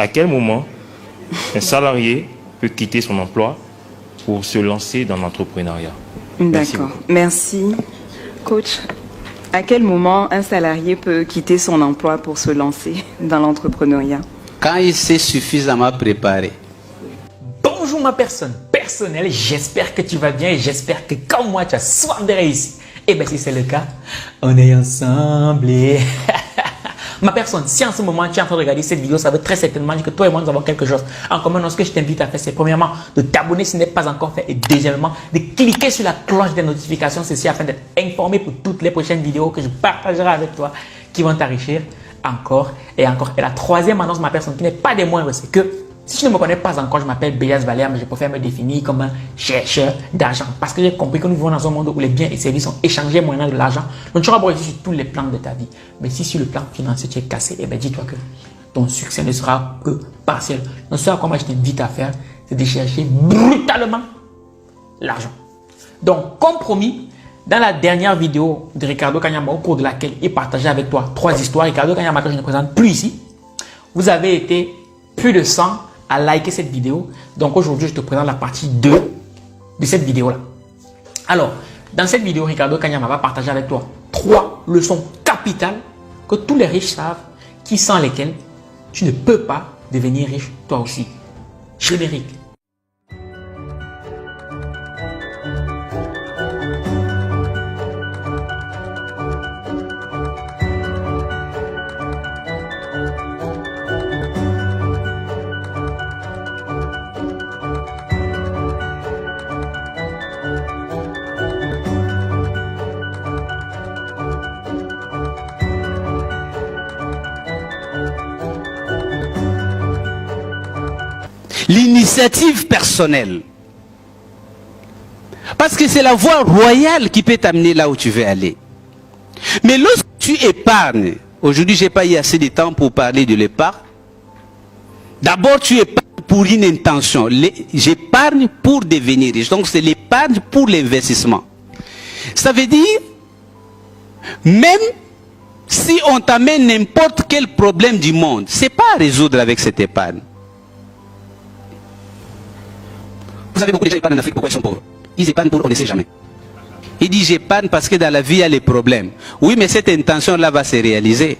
À quel moment un salarié peut quitter son emploi pour se lancer dans l'entrepreneuriat? D'accord, merci. Coach, à quel moment un salarié peut quitter son emploi pour se lancer dans l'entrepreneuriat? Quand il s'est suffisamment préparé. Bonjour ma personne personnelle, j'espère que tu vas bien et j'espère que comme moi tu as soif de réussir. Et bien si c'est le cas, on est ensemble. Ma personne, si en ce moment tu es en train de regarder cette vidéo, ça veut très certainement dire que toi et moi nous avons quelque chose en commun. Donc ce que je t'invite à faire, c'est premièrement de t'abonner si ce n'est pas encore fait et deuxièmement de cliquer sur la cloche des notifications, ceci afin d'être informé pour toutes les prochaines vidéos que je partagerai avec toi qui vont t'enrichir encore et encore. Et la troisième annonce, ma personne, qui n'est pas des moindres, c'est que si tu ne me connais pas encore, je m'appelle Béas Valère, mais je préfère me définir comme un chercheur d'argent. Parce que j'ai compris que nous vivons dans un monde où les biens et services sont échangés moyennant de l'argent. Donc tu auras beau réussir sur tous les plans de ta vie. Mais si sur le plan financier tu es cassé, eh bien dis-toi que ton succès ne sera que partiel. Donc ce à quoi moi je t'invite à faire, c'est de chercher brutalement l'argent. Donc comme promis, dans la dernière vidéo de Ricardo Kanyama, au cours de laquelle il partageait avec toi 3 histoires, Ricardo Kanyama que je ne présente plus ici, vous avez été plus de 100 à liker cette vidéo. Donc aujourd'hui, je te présente la partie 2 de cette vidéo-là. Alors, dans cette vidéo, Ricardo Kanyama va partager avec toi 3 leçons capitales que tous les riches savent, sans lesquelles tu ne peux pas devenir riche toi aussi. Générique. L'initiative personnelle. Parce que c'est la voie royale qui peut t'amener là où tu veux aller. Mais lorsque tu épargnes, aujourd'hui je n'ai pas eu assez de temps pour parler de l'épargne. D'abord tu épargnes pour une intention. J'épargne pour devenir riche. Donc c'est l'épargne pour l'investissement. Ça veut dire, même si on t'amène n'importe quel problème du monde, ce n'est pas à résoudre avec cette épargne. Vous savez, beaucoup de gens épargnent en Afrique, pourquoi ils sont pauvres? Ils épargnent pour on ne sait jamais. Il dit j'épargne parce que dans la vie il y a les problèmes. Oui, mais cette intention-là va se réaliser.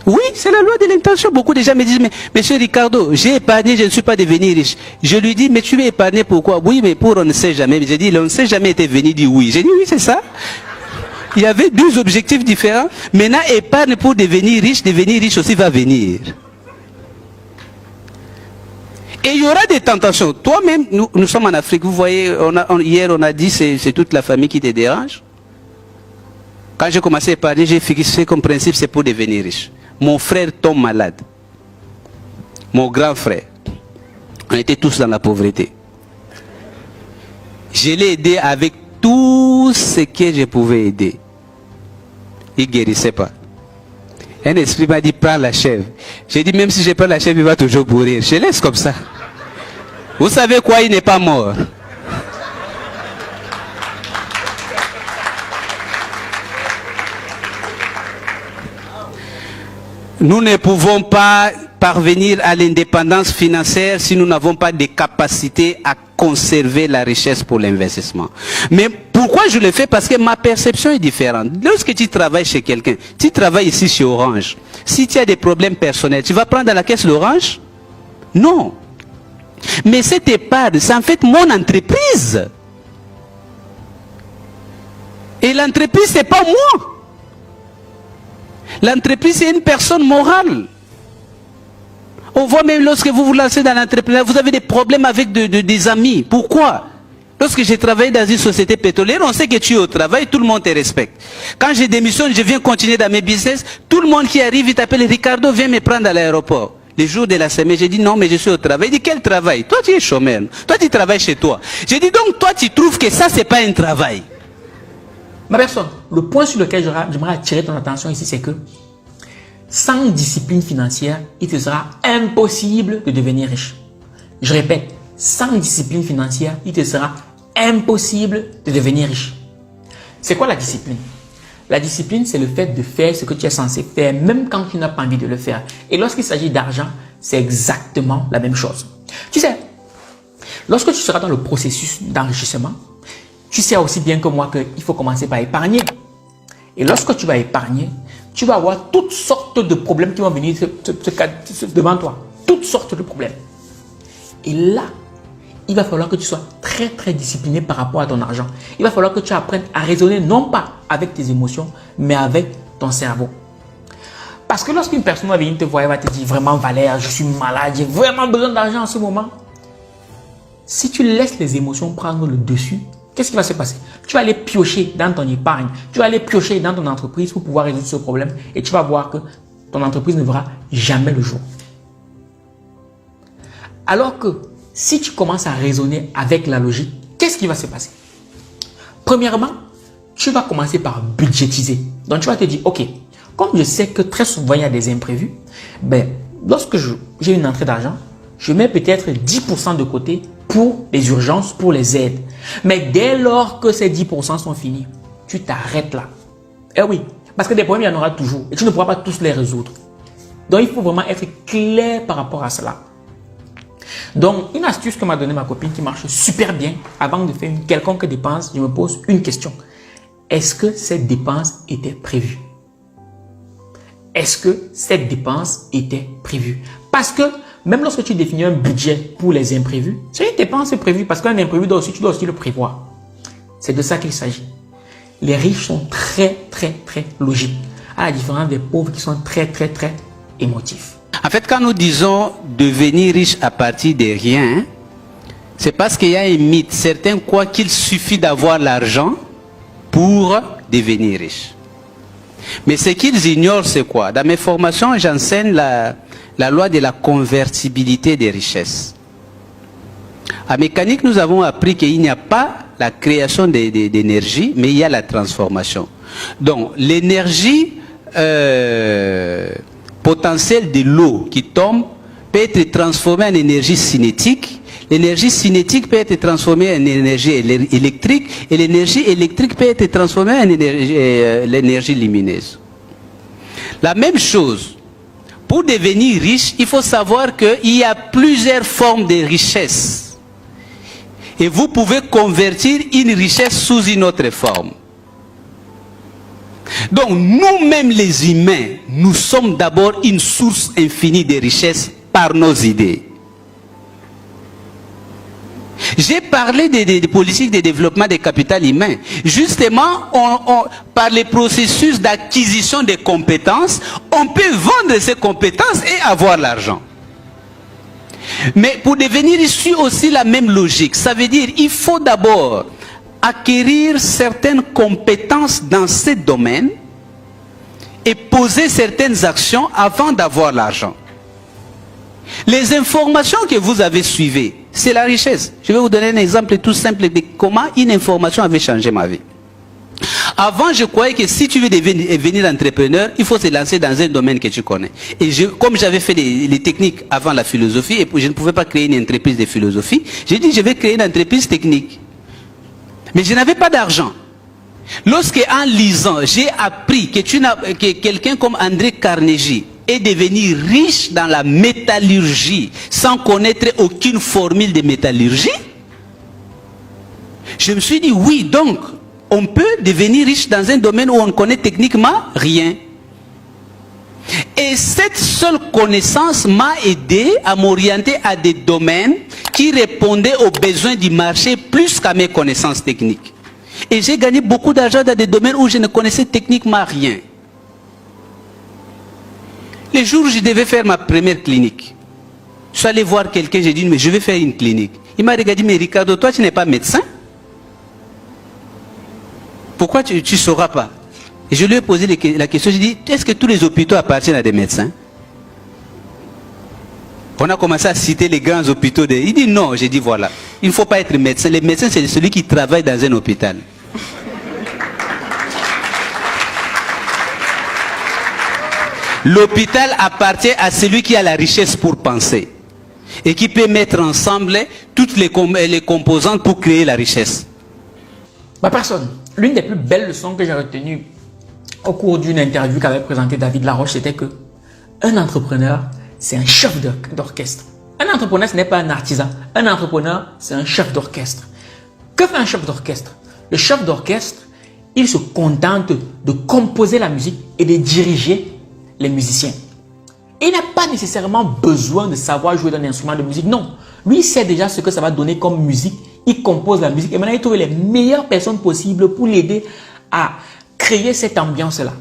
Oui, c'est la loi de l'intention. Beaucoup de gens me disent, mais monsieur Ricardo, j'ai épargné, je ne suis pas devenu riche. Je lui dis, mais tu veux épargner pourquoi? Oui, mais pour on ne sait jamais. J'ai dit, on ne sait jamais était venu dire oui. J'ai dit, oui, c'est ça. Il y avait 2 objectifs différents. Maintenant, épargne pour devenir riche aussi va venir. Et il y aura des tentations. Toi-même, nous sommes en Afrique. Vous voyez, hier on a dit c'est toute la famille qui te dérange. Quand j'ai commencé à épargner, j'ai fixé comme principe c'est pour devenir riche. Mon frère tombe malade. Mon grand frère. On était tous dans la pauvreté. Je l'ai aidé avec tout ce que je pouvais aider. Il ne guérissait pas. Un esprit m'a dit, prends la chèvre. J'ai dit, même si je prends la chèvre, il va toujours mourir. Je laisse comme ça. Vous savez quoi, il n'est pas mort. Nous ne pouvons pas parvenir à l'indépendance financière si nous n'avons pas de capacité à conserver la richesse pour l'investissement. Mais pourquoi je le fais? Parce que ma perception est différente. Lorsque tu travailles chez quelqu'un, tu travailles ici chez Orange. Si tu as des problèmes personnels, tu vas prendre à la caisse l'Orange? Non. Mais cette épargne, c'est en fait mon entreprise. Et l'entreprise, ce n'est pas moi. L'entreprise, c'est une personne morale. On voit même lorsque vous vous lancez dans l'entrepreneuriat, vous avez des problèmes avec des amis. Pourquoi? Lorsque j'ai travaillé dans une société pétrolière, on sait que tu es au travail, tout le monde te respecte. Quand je démissionne, je viens continuer dans mes business, tout le monde qui arrive, il t'appelle Ricardo, viens me prendre à l'aéroport. Les jours de la semaine, j'ai dit non, mais je suis au travail. Il dit quel travail? Toi, tu es chômeur. Toi, tu travailles chez toi. J'ai dit donc, toi, tu trouves que ça, c'est pas un travail. Ma personne, le point sur lequel j'aimerais attirer ton attention ici, c'est que sans discipline financière, il te sera impossible de devenir riche. Je répète, sans discipline financière, il te sera impossible de devenir riche. C'est quoi la discipline? La discipline, c'est le fait de faire ce que tu es censé faire, même quand tu n'as pas envie de le faire. Et lorsqu'il s'agit d'argent, c'est exactement la même chose. Tu sais, lorsque tu seras dans le processus d'enrichissement, tu sais aussi bien que moi qu'il faut commencer par épargner. Et lorsque tu vas épargner, tu vas avoir toutes sortes de problèmes qui vont venir devant toi. Toutes sortes de problèmes. Et là, il va falloir que tu sois très très discipliné par rapport à ton argent. Il va falloir que tu apprennes à raisonner non pas avec tes émotions, mais avec ton cerveau. Parce que lorsqu'une personne va venir te voir, elle va te dire vraiment Valère, je suis malade, j'ai vraiment besoin d'argent en ce moment. Si tu laisses les émotions prendre le dessus, qu'est-ce qui va se passer? Tu vas aller piocher dans ton épargne, tu vas aller piocher dans ton entreprise pour pouvoir résoudre ce problème et tu vas voir que ton entreprise ne verra jamais le jour. Alors que si tu commences à raisonner avec la logique, qu'est-ce qui va se passer? Premièrement, tu vas commencer par budgétiser. Donc, tu vas te dire, ok, comme je sais que très souvent, il y a des imprévus, ben, lorsque j'ai une entrée d'argent, je mets peut-être 10% de côté pour les urgences, pour les aides. Mais dès lors que ces 10% sont finis, tu t'arrêtes là. Eh oui, parce que des problèmes, il y en aura toujours et tu ne pourras pas tous les résoudre. Donc, il faut vraiment être clair par rapport à cela. Donc, une astuce que m'a donnée ma copine qui marche super bien, avant de faire une quelconque dépense, je me pose une question. Est-ce que cette dépense était prévue? Est-ce que cette dépense était prévue? Parce que même lorsque tu définis un budget pour les imprévus, c'est une dépense prévue parce qu'un imprévu, tu dois aussi le prévoir. C'est de ça qu'il s'agit. Les riches sont très, très, très logiques, à la différence des pauvres qui sont très, très, très émotifs. En fait, quand nous disons devenir riche à partir de rien, c'est parce qu'il y a un mythe. Certains croient qu'il suffit d'avoir l'argent pour devenir riche. Mais ce qu'ils ignorent, c'est quoi? Dans mes formations, j'enseigne la loi de la convertibilité des richesses. En mécanique, nous avons appris qu'il n'y a pas la création d'énergie, mais il y a la transformation. Donc, l'énergie potentielle de l'eau qui tombe peut être transformée en énergie cinétique. L'énergie cinétique peut être transformée en énergie électrique et l'énergie électrique peut être transformée en l'énergie lumineuse. La même chose, pour devenir riche, il faut savoir qu'il y a plusieurs formes de richesse. Et vous pouvez convertir une richesse sous une autre forme. Donc nous-mêmes les humains, nous sommes d'abord une source infinie de richesse par nos idées. J'ai parlé des politiques de développement des capital humain. Justement, par les processus d'acquisition des compétences, on peut vendre ces compétences et avoir l'argent. Mais pour devenir issu aussi la même logique, ça veut dire qu'il faut d'abord acquérir certaines compétences dans ces domaines et poser certaines actions avant d'avoir l'argent. Les informations que vous avez suivies, c'est la richesse. Je vais vous donner un exemple tout simple de comment une information avait changé ma vie. Avant, je croyais que si tu veux devenir entrepreneur, il faut se lancer dans un domaine que tu connais. Et comme j'avais fait les techniques avant la philosophie, et je ne pouvais pas créer une entreprise de philosophie, j'ai dit je vais créer une entreprise technique. Mais je n'avais pas d'argent. Lorsque en lisant, j'ai appris que quelqu'un comme André Carnegie est devenu riche dans la métallurgie sans connaître aucune formule de métallurgie, je me suis dit oui, donc on peut devenir riche dans un domaine où on ne connaît techniquement rien. Et cette seule connaissance m'a aidé à m'orienter à des domaines qui répondaient aux besoins du marché plus qu'à mes connaissances techniques. Et j'ai gagné beaucoup d'argent dans des domaines où je ne connaissais techniquement rien. Les jours où je devais faire ma première clinique, je suis allé voir quelqu'un, j'ai dit mais je vais faire une clinique. Il m'a regardé, mais Ricardo, toi tu n'es pas médecin? Pourquoi tu ne sauras pas? Et je lui ai posé la question, j'ai dit, est-ce que tous les hôpitaux appartiennent à des médecins? On a commencé à citer les grands hôpitaux. Il dit non, j'ai dit voilà, il ne faut pas être médecin. Les médecins, c'est celui qui travaille dans un hôpital. L'hôpital appartient à celui qui a la richesse pour penser et qui peut mettre ensemble toutes les composantes pour créer la richesse. Ma personne, l'une des plus belles leçons que j'ai retenues au cours d'une interview qu'avait présentée David Laroche, c'était que un entrepreneur, c'est un chef d'orchestre. Un entrepreneur, ce n'est pas un artisan. Un entrepreneur, c'est un chef d'orchestre. Que fait un chef d'orchestre? Le chef d'orchestre, il se contente de composer la musique et de diriger les musiciens. Il n'a pas nécessairement besoin de savoir jouer d'un instrument de musique. Non, lui, il sait déjà ce que ça va donner comme musique. Il compose la musique et maintenant, il trouve les meilleures personnes possibles pour l'aider à créer cette ambiance-là.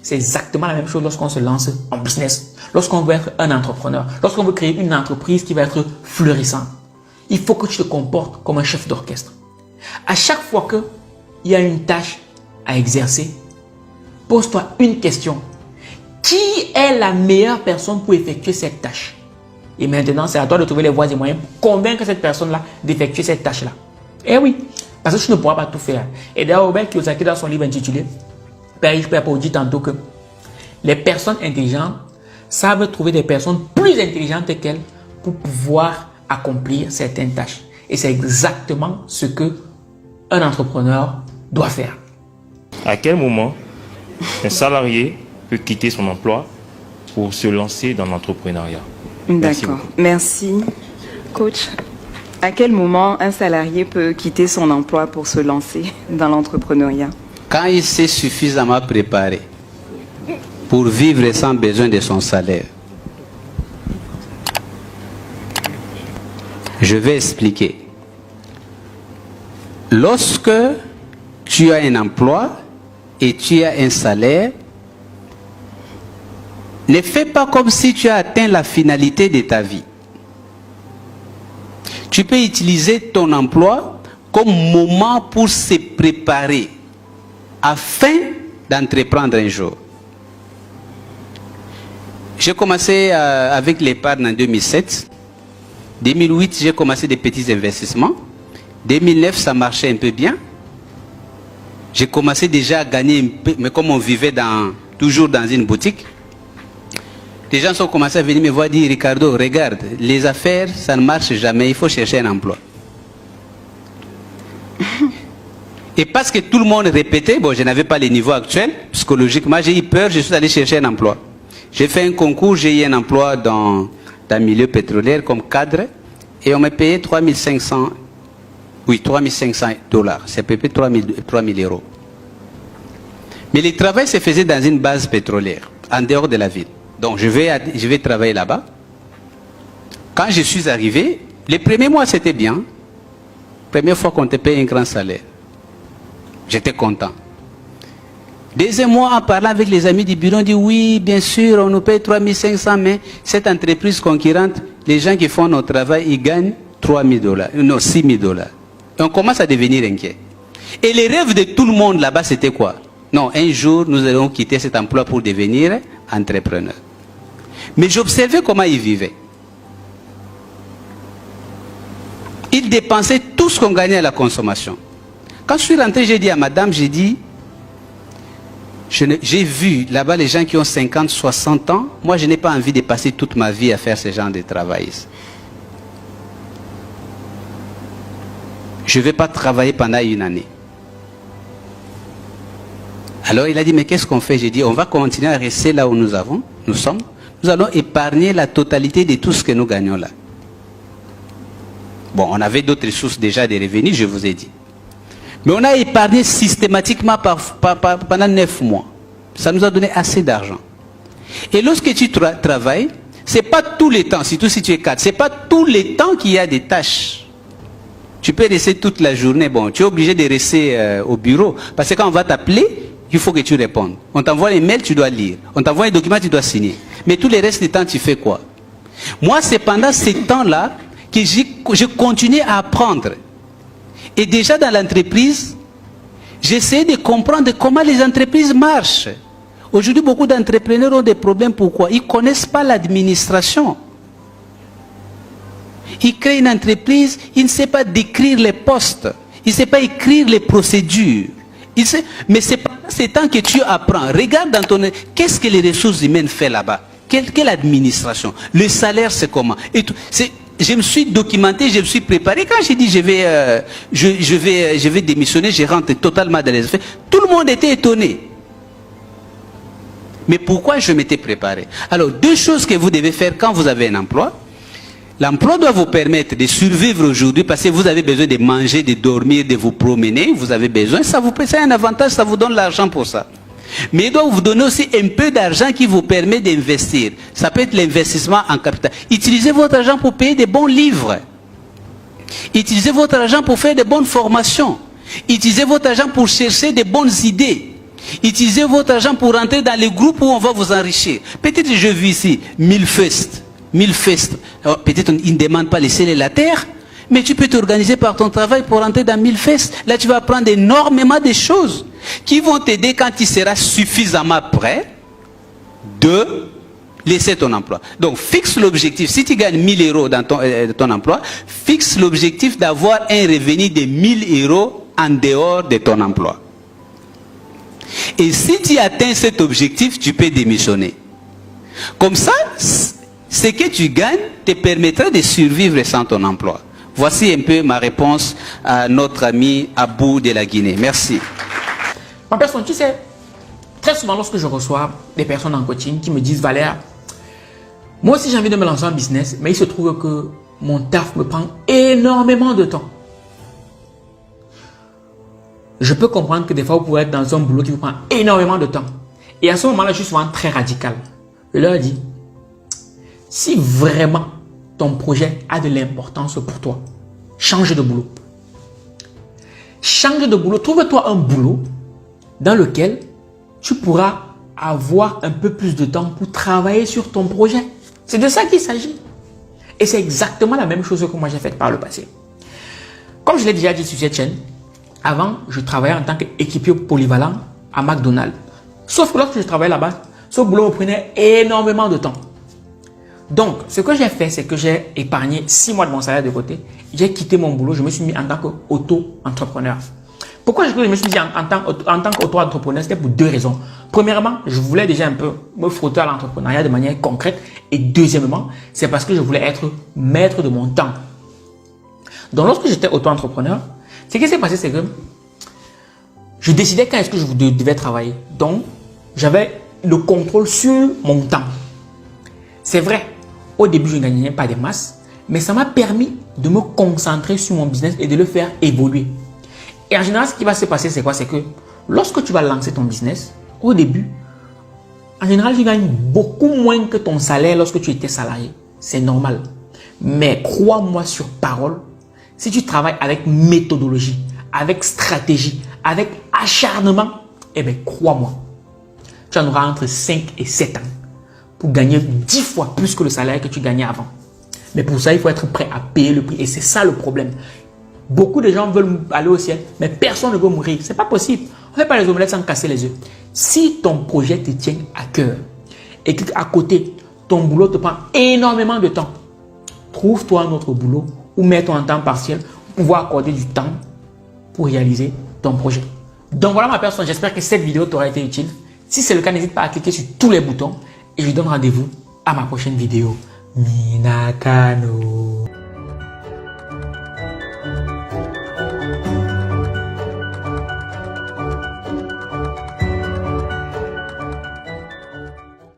C'est exactement la même chose lorsqu'on se lance en business, lorsqu'on veut être un entrepreneur, lorsqu'on veut créer une entreprise qui va être florissante. Il faut que tu te comportes comme un chef d'orchestre. À chaque fois qu'il y a une tâche à exercer, pose-toi une question. Qui est la meilleure personne pour effectuer cette tâche? Et maintenant, c'est à toi de trouver les voies et moyens pour convaincre cette personne-là d'effectuer cette tâche-là. Eh oui, parce que tu ne pourras pas tout faire. Et d'ailleurs, Robert Kiyosaki, dans son livre intitulé Père riche, Père pauvre, dit tantôt que les personnes intelligentes savent trouver des personnes plus intelligentes qu'elles pour pouvoir accomplir certaines tâches. Et c'est exactement ce que un entrepreneur doit faire. À quel moment un salarié peut quitter son emploi pour se lancer dans l'entrepreneuriat? D'accord. Merci. Coach, à quel moment un salarié peut quitter son emploi pour se lancer dans l'entrepreneuriat? Quand il s'est suffisamment préparé pour vivre sans besoin de son salaire. Je vais expliquer. Lorsque tu as un emploi et tu as un salaire, ne fais pas comme si tu as atteint la finalité de ta vie. Tu peux utiliser ton emploi comme moment pour se préparer afin d'entreprendre un jour. J'ai commencé avec l'épargne en 2007. 2008, j'ai commencé des petits investissements. 2009, ça marchait un peu bien. J'ai commencé déjà à gagner un peu, mais comme on vivait toujours dans une boutique, les gens sont commencé à venir me voir dire, Ricardo, regarde, les affaires, ça ne marche jamais, il faut chercher un emploi. Et parce que tout le monde répétait, bon, je n'avais pas les niveaux actuels, psychologiquement, j'ai eu peur, je suis allé chercher un emploi. J'ai fait un concours, j'ai eu un emploi dans le milieu pétrolier comme cadre, et on m'a payé 3500 $. C'est à peu près 3000 euros. Mais le travail se faisait dans une base pétrolière, en dehors de la ville. Donc je vais travailler là-bas. Quand je suis arrivé, les premiers mois c'était bien. Première fois qu'on te paye un grand salaire. J'étais content. Deuxième mois, en parlant avec les amis du bureau, on dit oui, bien sûr, on nous paye 3500, mais cette entreprise concurrente, les gens qui font notre travail, ils gagnent $6 000. Et on commence à devenir inquiet. Et les rêves de tout le monde là-bas, c'était quoi? Non, un jour, nous allons quitter cet emploi pour devenir entrepreneur. Mais j'observais comment ils vivaient. Ils dépensaient tout ce qu'on gagnait à la consommation. Quand je suis rentré, j'ai dit à madame, j'ai dit, j'ai vu là-bas les gens qui ont 50, 60 ans. Moi, je n'ai pas envie de passer toute ma vie à faire ce genre de travail. Je ne vais pas travailler pendant une année. Alors il a dit, mais qu'est-ce qu'on fait? J'ai dit, on va continuer à rester là où nous sommes. Nous allons épargner la totalité de tout ce que nous gagnons là. Bon, on avait d'autres sources déjà de revenus, je vous ai dit. Mais on a épargné systématiquement pendant 9 mois. Ça nous a donné assez d'argent. Et lorsque tu travailles, ce n'est pas tous les temps, surtout si tu es cadre, ce n'est pas tous les temps qu'il y a des tâches. Tu peux rester toute la journée. Bon, tu es obligé de rester au bureau. Parce que quand on va t'appeler, il faut que tu répondes. On t'envoie les mails, tu dois lire. On t'envoie les documents, tu dois signer. Mais tous les restes du temps, tu fais quoi? Moi, c'est pendant ces temps-là que je continue à apprendre. Et déjà dans l'entreprise, j'essaie de comprendre comment les entreprises marchent. Aujourd'hui, beaucoup d'entrepreneurs ont des problèmes. Pourquoi? Ils ne connaissent pas l'administration. Ils créent une entreprise, ils ne savent pas décrire les postes. Ils ne savent pas écrire les procédures. Mais c'est pendant ces temps que tu apprends. Regarde dans ton... Qu'est-ce que les ressources humaines font là-bas? Quelle administration? Le salaire, c'est comment? Et tout. Je me suis documenté, je me suis préparé. Quand j'ai dit je vais démissionner, je rentre totalement dans les affaires. Tout le monde était étonné. Mais pourquoi je m'étais préparé? Alors, deux choses que vous devez faire quand vous avez un emploi. L'emploi doit vous permettre de survivre aujourd'hui parce que vous avez besoin de manger, de dormir, de vous promener. Vous avez besoin, ça c'est un avantage, ça vous donne l'argent pour ça. Mais il doit vous donner aussi un peu d'argent qui vous permet d'investir. Ça peut être l'investissement en capital. Utilisez votre argent pour payer des bons livres. Utilisez votre argent pour faire de bonnes formations. Utilisez votre argent pour chercher de bonnes idées. Utilisez votre argent pour rentrer dans les groupes où on va vous enrichir. Peut-être je vis ici, 1000 festes. Peut-être ils ne demandent pas les ciels et la terre, mais tu peux t'organiser par ton travail pour rentrer dans 1000 festes. Là, tu vas apprendre énormément de choses qui vont t'aider quand tu seras suffisamment prêt de laisser ton emploi. Donc, fixe l'objectif. Si tu gagnes 1000 euros dans ton emploi, fixe l'objectif d'avoir un revenu de 1000 euros en dehors de ton emploi. Et si tu atteins cet objectif, tu peux démissionner. Comme ça, ce que tu gagnes te permettra de survivre sans ton emploi. Voici un peu ma réponse à notre ami Abou de la Guinée. Merci. Ma personne, tu sais, très souvent lorsque je reçois des personnes en coaching qui me disent, Valère, moi aussi j'ai envie de me lancer en business, mais il se trouve que mon taf me prend énormément de temps. Je peux comprendre que des fois vous pouvez être dans un boulot qui vous prend énormément de temps. Et à ce moment-là, je suis souvent très radical. Je leur dis, si vraiment ton projet a de l'importance pour toi, change de boulot. Change de boulot. Trouve-toi un boulot dans lequel tu pourras avoir un peu plus de temps pour travailler sur ton projet. C'est de ça qu'il s'agit. Et c'est exactement la même chose que moi j'ai faite par le passé. Comme je l'ai déjà dit sur cette chaîne, avant, je travaillais en tant qu'équipier polyvalent à McDonald's. Sauf que lorsque je travaillais là-bas, ce boulot me prenait énormément de temps. Donc, ce que j'ai fait, c'est que j'ai épargné 6 mois de mon salaire de côté. J'ai quitté mon boulot, je me suis mis en tant qu'auto-entrepreneur. Pourquoi je me suis dit en tant qu'auto-entrepreneur? C'était pour 2 raisons. Premièrement, je voulais déjà un peu me frotter à l'entrepreneuriat de manière concrète. Et deuxièmement, c'est parce que je voulais être maître de mon temps. Donc, lorsque j'étais auto-entrepreneur, ce qui s'est passé, c'est que je décidais quand est-ce que je devais travailler. Donc, j'avais le contrôle sur mon temps. C'est vrai, au début, je ne gagnais pas des masses, mais ça m'a permis de me concentrer sur mon business et de le faire évoluer. Et en général, ce qui va se passer, c'est quoi? C'est que lorsque tu vas lancer ton business, au début, en général, tu gagnes beaucoup moins que ton salaire lorsque tu étais salarié. C'est normal. Mais crois-moi sur parole, si tu travailles avec méthodologie, avec stratégie, avec acharnement, eh bien, crois-moi, tu en auras entre 5 et 7 ans pour gagner 10 fois plus que le salaire que tu gagnais avant. Mais pour ça, il faut être prêt à payer le prix. Et c'est ça le problème. Beaucoup de gens veulent aller au ciel, mais personne ne veut mourir. Ce n'est pas possible. On ne fait pas les omelettes sans casser les œufs. Si ton projet te tient à cœur et qu'à côté, ton boulot te prend énormément de temps, trouve-toi un autre boulot ou mets-toi en temps partiel pour pouvoir accorder du temps pour réaliser ton projet. Donc voilà ma personne, j'espère que cette vidéo t'aura été utile. Si c'est le cas, n'hésite pas à cliquer sur tous les boutons et je vous donne rendez-vous à ma prochaine vidéo. Minakano.